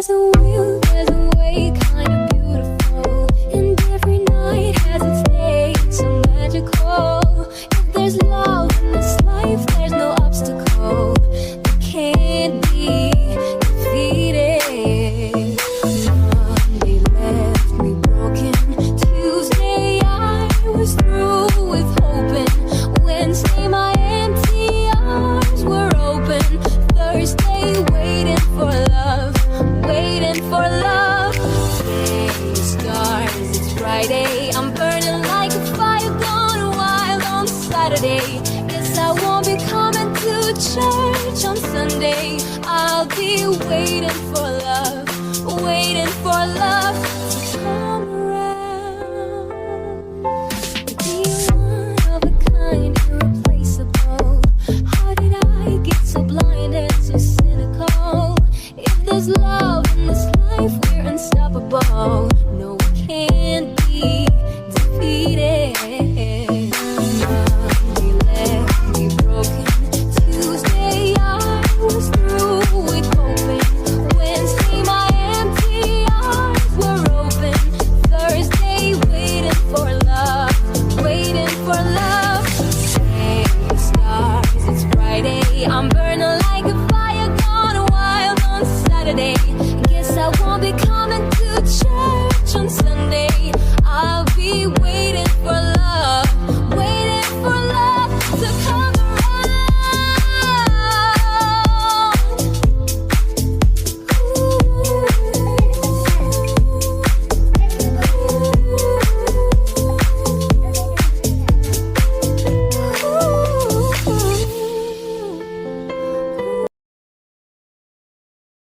There's a will, there's a way, kind of beautiful. And every night has its day, so magical. If there's love in this life, there's no obstacle that can't be defeated. Monday left me broken. Tuesday I was through with hoping. Wednesday my empty arms were open. Thursday waiting for love, waiting for love. Day starts, it's Friday. I'm burning like a fire gone wild on Saturday. Guess I won't be coming to church on Sunday. I'll be waiting for love, waiting for love to come around. Be one of a kind, irreplaceable. How did I get so blind and so cynical? If there's love